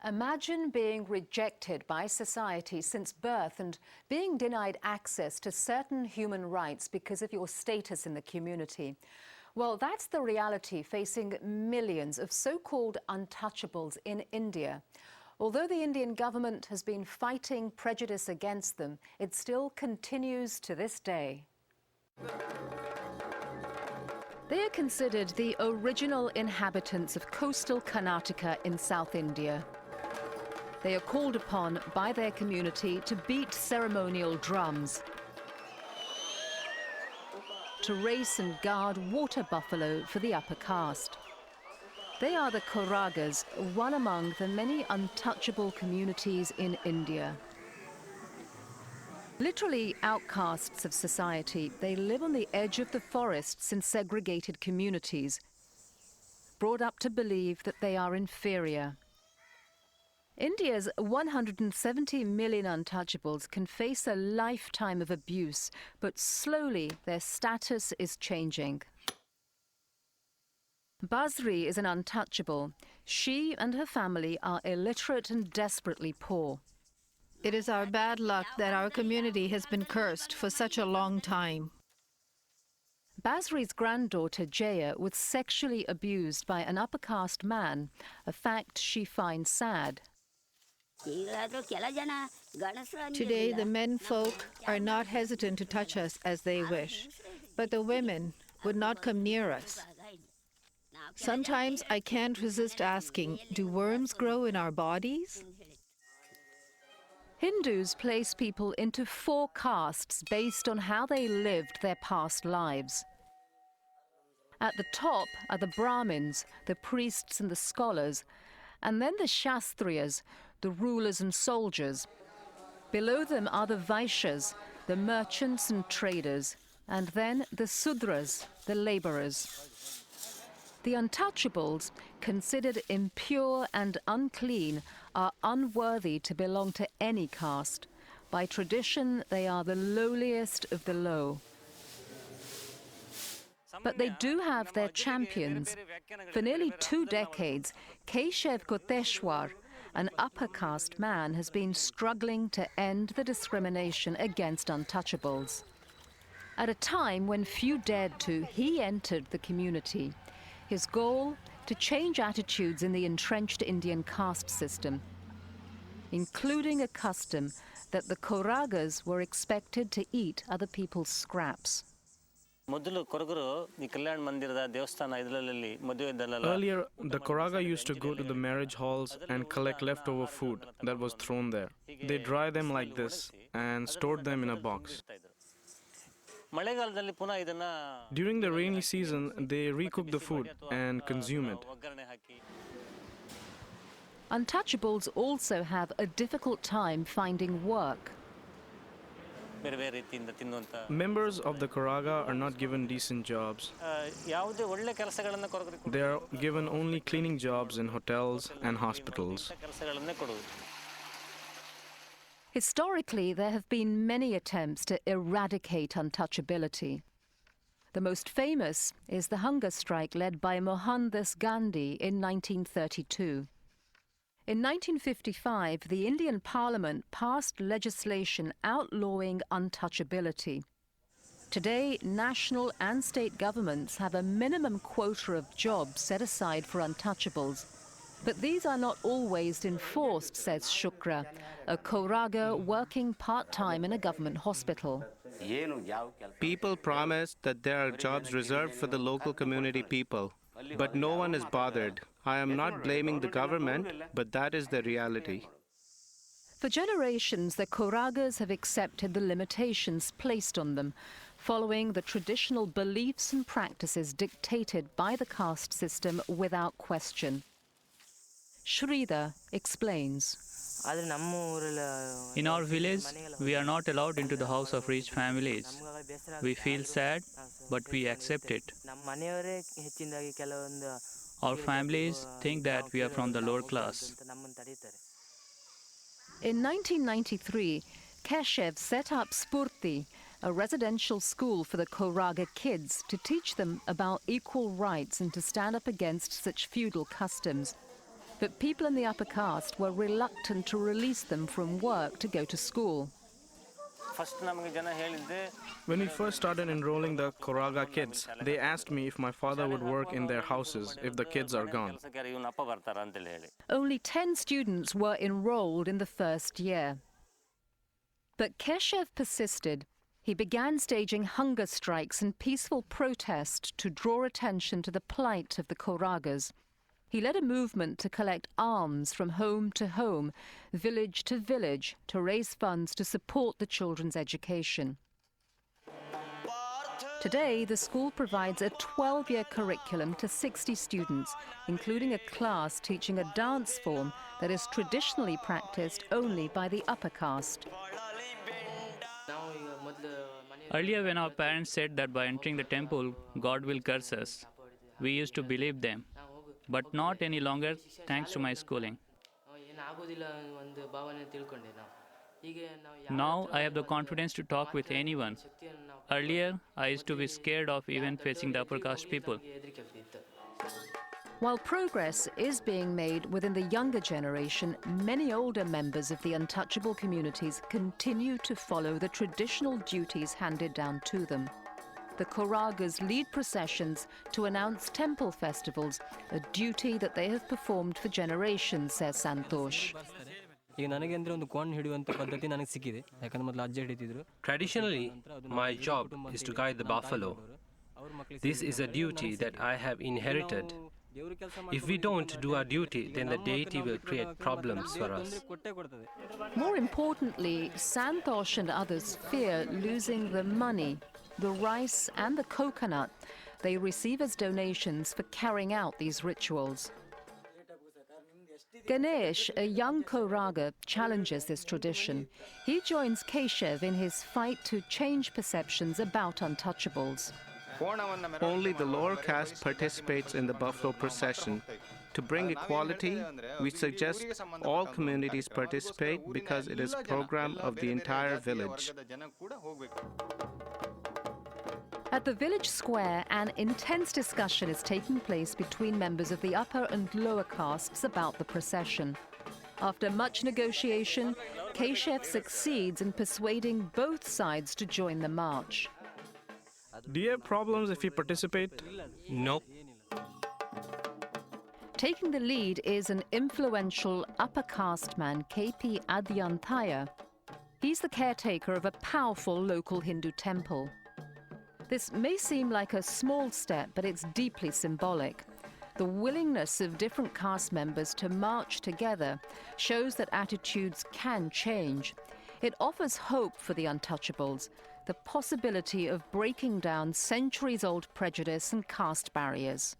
Imagine being rejected by society since birth and being denied access to certain human rights because of your status in the community. Well, that's the reality facing millions of so-called untouchables in India. Although the Indian government has been fighting prejudice against them, it still continues to this day. They are considered the original inhabitants of coastal Karnataka in South India. They are called upon by their community to beat ceremonial drums, to race and guard water buffalo for the upper caste. They are the Koragas, one among the many untouchable communities in India. Literally outcasts of society, they live on the edge of the forests in segregated communities, brought up to believe that they are inferior. India's 170 million untouchables can face a lifetime of abuse, but slowly their status is changing. Basri is an untouchable. She and her family are illiterate and desperately poor. It is our bad luck that our community has been cursed for such a long time. Basri's granddaughter Jaya was sexually abused by an upper caste man, a fact she finds sad. Today, the men folk are not hesitant to touch us as they wish, but the women would not come near us. Sometimes I can't resist asking, do worms grow in our bodies? Hindus place people into 4 castes based on how they lived their past lives. At the top are the Brahmins, the priests and the scholars, and then the Shastriyas, the rulers and soldiers. Below them are the Vaishyas, the merchants and traders, and then the Sudras, the laborers. The untouchables, considered impure and unclean, are unworthy to belong to any caste. By tradition, they are the lowliest of the low. But they do have their champions. For nearly 2 decades, Keshav Koteshwar, an upper caste man, has been struggling to end the discrimination against untouchables. At a time when few dared to, he entered the community. His goal? To change attitudes in the entrenched Indian caste system, including a custom that the Koragas were expected to eat other people's scraps. Earlier, the Koraga used to go to the marriage halls and collect leftover food that was thrown there. They dry them like this and stored them in a box. During the rainy season, they recook the food and consume it. Untouchables also have a difficult time finding work. Members of the Koraga are not given decent jobs. They are given only cleaning jobs in hotels and hospitals. Historically, there have been many attempts to eradicate untouchability. The most famous is the hunger strike led by Mohandas Gandhi in 1932. In 1955, the Indian Parliament passed legislation outlawing untouchability. Today, national and state governments have a minimum quota of jobs set aside for untouchables. But these are not always enforced, says Shukra, a Koraga working part-time in a government hospital. People promise that there are jobs reserved for the local community people, but no one is bothered. I am not blaming the government, but that is the reality. For generations, the Koragas have accepted the limitations placed on them, following the traditional beliefs and practices dictated by the caste system without question. Shrida explains. In our village, we are not allowed into the house of rich families. We feel sad, but we accept it. Our families think that we are from the lower class. In 1993, Keshav set up Spurti, a residential school for the Koraga kids, to teach them about equal rights and to stand up against such feudal customs. But people in the upper caste were reluctant to release them from work to go to school. When we first started enrolling the Koraga kids, they asked me if my father would work in their houses if the kids are gone. Only 10 students were enrolled in the first year. But Keshev persisted. He began staging hunger strikes and peaceful protest to draw attention to the plight of the Koragas. He led a movement to collect alms from home to home, village to village, to raise funds to support the children's education. Today, the school provides a 12-year curriculum to 60 students, including a class teaching a dance form that is traditionally practiced only by the upper caste. Earlier, when our parents said that by entering the temple, God will curse us, we used to believe them. But not any longer, thanks to my schooling. Now I have the confidence to talk with anyone. Earlier, I used to be scared of even facing the upper caste people. While progress is being made within the younger generation, many older members of the untouchable communities continue to follow the traditional duties handed down to them. The Koragas lead processions to announce temple festivals, a duty that they have performed for generations, says Santosh. Traditionally, my job is to guide the buffalo. This is a duty that I have inherited. If we don't do our duty, then the deity will create problems for us. More importantly, Santosh and others fear losing the money, the rice and the coconut they receive as donations for carrying out these rituals. Ganesh, a young Koraga, challenges this tradition. He joins Keshev in his fight to change perceptions about untouchables. Only the lower caste participates in the buffalo procession. To bring equality, we suggest all communities participate because it is a program of the entire village. At the village square, an intense discussion is taking place between members of the upper and lower castes about the procession. After much negotiation, Keshev succeeds in persuading both sides to join the march. Do you have problems if you participate? No. Taking the lead is an influential upper caste man, KP Adhyantaya. He's the caretaker of a powerful local Hindu temple. This may seem like a small step, but it's deeply symbolic. The willingness of different caste members to march together shows that attitudes can change. It offers hope for the untouchables, the possibility of breaking down centuries-old prejudice and caste barriers.